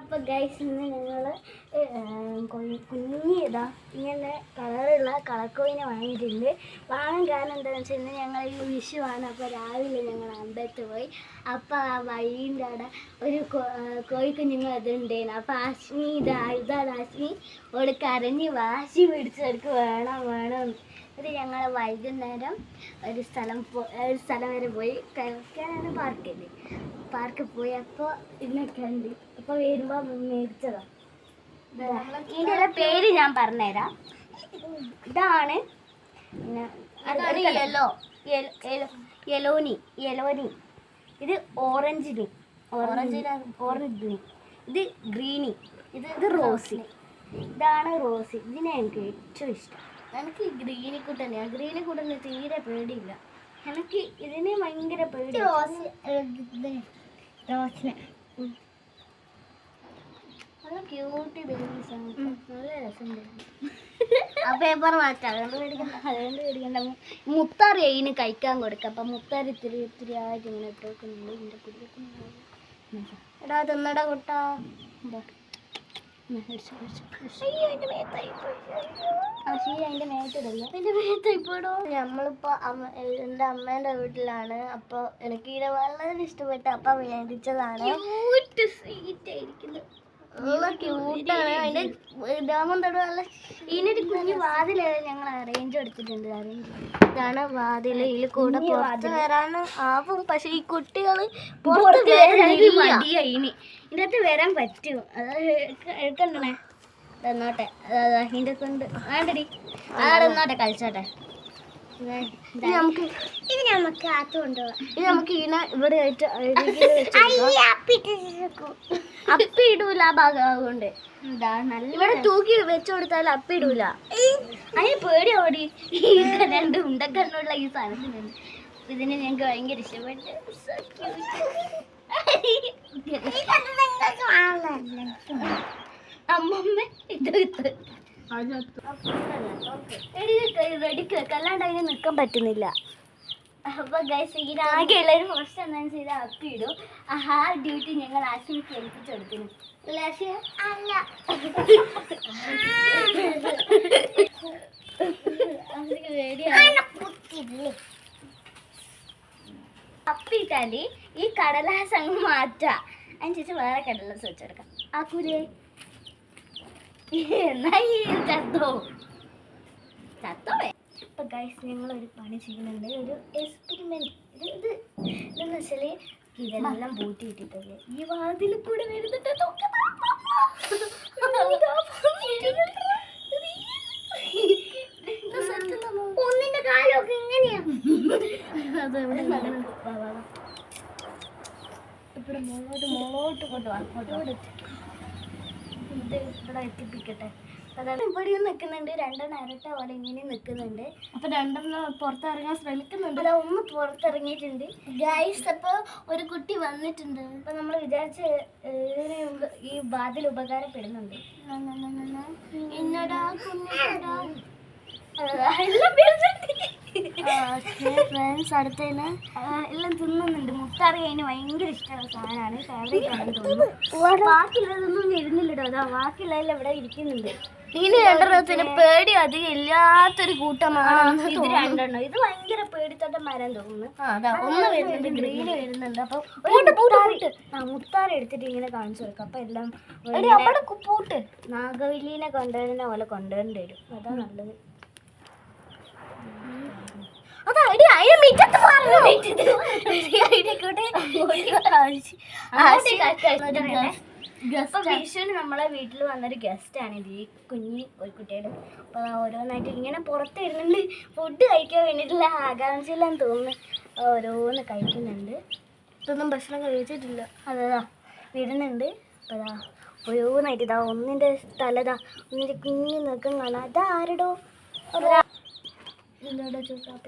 അപ്പോൾ ഗൈസ് ഇന്ന് ഞങ്ങൾ കുഞ്ഞിതാ ഇങ്ങനെ കളറുള്ള കളക്കോയിനെ വാങ്ങിയിട്ടുണ്ട്. വാങ്ങാൻ കാരണം എന്താണെന്ന് വെച്ചാൽ ഇന്ന് ഞങ്ങൾ ഈ വിഷുവാണ്. അപ്പോൾ രാവിലെ ഞങ്ങൾ അമ്പലത്തിൽ പോയി. അപ്പോൾ ആ വഴീൻ്റെ അവിടെ ഒരു കോഴിക്കുഞ്ഞുങ്ങൾ അതുണ്ടായിരുന്നു. അപ്പോൾ ആശ്മി ഇതാണ് ആശ്മി ഓട് കരഞ്ഞ് വാശി പിടിച്ചെടുക്ക് വേണം. ഇത് ഞങ്ങൾ വൈകുന്നേരം ഒരു സ്ഥലം വരെ പോയി കഴിക്കാനാണ് പാർക്കിൽ പോയി. അപ്പോൾ ഇതിനൊക്കെ ഉണ്ട്. അപ്പോൾ വരുമ്പോൾ മേടിച്ചതാണ്. ഇതിൻ്റെ പേര് ഞാൻ പറഞ്ഞുതരാം. ഇതാണ് യെലോനി. ഇത് ഓറഞ്ച് ഗ്രീൻ. ഇത് ഗ്രീനി. ഇത് റോസി. ഇതാണ് റോസി. ഇതിനെ എനിക്ക് ഏറ്റവും ഇഷ്ടം. എനിക്ക് ഗ്രീനി കുട്ടനെയാണ്. ഗ്രീനി കുട്ടന് തീരെ പേടിയില്ല. എനിക്ക് ഇതിനെ ഭയങ്കര പേടി. റോസിനെ നല്ല ക്യൂട്ടി ബേബീസാണ്. നല്ല രസമുണ്ട്. ആ പേപ്പർ മാറ്റാം. അതുകൊണ്ട് പേടിക്കണ്ട. മുത്താറി അതിന് കഴിക്കാൻ കൊടുക്കാം. അപ്പം മുത്താറി ഇത്തിരി ആയിട്ട് ഇങ്ങനെ ഇട്ടോക്കുന്നുണ്ട്. ഇതിൻ്റെ കുടിയൊക്കെ എടാ തിന്നടാ കുട്ടാ. നമ്മളിപ്പോ എൻ്റെ അമ്മേൻ്റെ വീട്ടിലാണ്. അപ്പോൾ എനിക്ക് ഇതിനെ വളരെ ഇഷ്ടപ്പെട്ടു. അപ്പൊ മേടിച്ചതാണ്. നല്ല ക്യൂട്ടാണ്. അതിന്റെ ഇതാകുമ്പോൾ നല്ല ഇതിനൊരു കുഞ്ഞു വാതിൽ ഞങ്ങൾ അറേഞ്ച് കൊടുത്തിട്ടുണ്ട്. ഇതാണ് വാതിൽ. ഇതിൽ കൂടെ പുറത്ത് വരാനും ആവും. പക്ഷെ ഈ കുട്ടികൾ മടിയായിന് ഇതിൻ്റെ അകത്ത് വരാൻ പറ്റും. അത് എടുക്കണ്ടേ തന്നോട്ടെ. ഇതിൻ്റെ കൊണ്ട് വേണ്ടടി അതാടന്നോട്ടെ കളിച്ചോട്ടെ. നമുക്ക് അകത്ത് കൊണ്ടുപോകാം. ഇത് നമുക്ക് ഇതിനെ ഇവിടെ ആയിട്ട് അപ്പി ഇടൂല. ആ ഭാഗം കൊണ്ട് ഇവിടെ തൂക്കി വെച്ചു കൊടുത്താൽ അപ്പി ഇടൂല. അതിന് പേടിയോടി. രണ്ട് ഉണ്ടക്കണ്ണുള്ള ഈ സാധനത്തിനുണ്ട്. ഇതിനെ ഞങ്ങൾക്ക് ഭയങ്കര ഇഷ്ടപ്പെട്ടു. അമ്മമ്മ അല്ലാണ്ട് അതിന് നിൽക്കാൻ പറ്റുന്നില്ല. അപ്പൊ ഗൈസ് ഇതിനാകെയുള്ളൊരു ഫസ്റ്റ് എന്താണെന്ന് ചെയ്താൽ അപ്പി ഇടും. ആ ഡ്യൂട്ടി ഞങ്ങൾ ആശിക്ക് ഏൽപ്പിച്ചു കൊടുക്കുന്നു. അപ്പിട്ടാല് ഈ കടലാസ് അങ്ങ് മാറ്റാം. അതിനനുസരിച്ച് വേറെ കടലാസ് വെച്ചെടുക്കാം. ആ കുരിയെ ചത്തോവേ. ഇപ്പൊ ഗൈസ് ഞങ്ങളൊരു പണി ചെയ്യുന്നുണ്ട്. ഒരു എക്സ്പെരിമെന്റ്. ഇതെന്ന് വെച്ചാല് ഇതെല്ലാം പൂട്ടി ഇട്ടിട്ടല്ലേ ഈ വാതിൽ കൂടെ വരുന്നുണ്ട്. ഒന്നിന്റെ കാലമൊക്കെ ഇങ്ങനെയാ. അതെവിടെ ഇവിടെ മോളോട്ട് കൊണ്ടുപോകാം. ഇത് ഇവിടെ എത്തിപ്പിക്കട്ടെ. അതാണ് ഇവിടെയും നിൽക്കുന്നുണ്ട്. രണ്ടെണ്ണം ഇരട്ട പോലെ ഇങ്ങനെ നിൽക്കുന്നുണ്ട്. അപ്പൊ രണ്ടെണ്ണം പുറത്തിറങ്ങാൻ ശ്രമിക്കുന്നുണ്ട്. അല്ല ഒന്ന് പുറത്തിറങ്ങിയിട്ടുണ്ട് ഗൈസ്. അപ്പോൾ ഒരു കുട്ടി വന്നിട്ടുണ്ട്. അപ്പൊ നമ്മൾ വിചാരിച്ച ഈ വാതിൽ ഉപകാരപ്പെടുന്നുണ്ട്. എന്നോടാ ഫ്രണ്ട്സ് അടുത്തതിന് എല്ലാം തിന്നുന്നുണ്ട്. മുത്താറി അതിന് ഭയങ്കര ഇഷ്ടമുള്ള സാധനമാണ്. ഫേവറേറ്റ് ആണെന്ന് തോന്നുന്നു. ബാക്കിയുള്ളതൊന്നും വരുന്നില്ലടോ. അതാ ബാക്കിയുള്ളതെല്ലാം ഇവിടെ ഇരിക്കുന്നുണ്ട്. ഇതിന് രണ്ടെണ്ണത്തിന് പേടി അധികം ഇല്ലാത്തൊരു കൂട്ടമാണ്. ഇത് രണ്ടെണ്ണം. ഇത് ഭയങ്കര പേടിത്തോട്ട മരം തോന്നുന്നു. ഒന്ന് വരുന്നുണ്ട്. ഗ്രീന് വരുന്നുണ്ട്. അപ്പൊ മുത്താറി എടുത്തിട്ട് ഇങ്ങനെ കാണിച്ചു കൊടുക്കും. അപ്പൊ എല്ലാം പൂട്ട് നാഗവല്ലിനെ കൊണ്ടുവരുന്ന പോലെ കൊണ്ടുവരേണ്ടി വരും. അതാ നല്ലത്. വിഷുവിന് നമ്മളെ വീട്ടിൽ വന്നൊരു ഗസ്റ്റാണ് ഇത്. ഈ കുഞ്ഞി കോഴിക്കുട്ടിയുടെ. അപ്പോൾ ഓരോന്നായിട്ട് ഇങ്ങനെ പുറത്ത് വരുന്നുണ്ട്. ഫുഡ് കഴിക്കാൻ വേണ്ടിയിട്ടുള്ള ആകാംക്ഷയിലാന്ന് തോന്നുന്നു. ഓരോന്ന് കഴിക്കുന്നുണ്ട്. ഇതൊന്നും ഭക്ഷണം കഴിച്ചിട്ടില്ല. അതാ വരുന്നുണ്ട്. അപ്പോൾ അതാ ഓരോന്നായിട്ട് ഇതാ ഒന്നിൻ്റെ തലതാ ഒന്നിൻ്റെ കുഞ്ഞു നിൽക്കും കാണാം. അതാരടോ ഇതോടെ ചോദിക്കാം.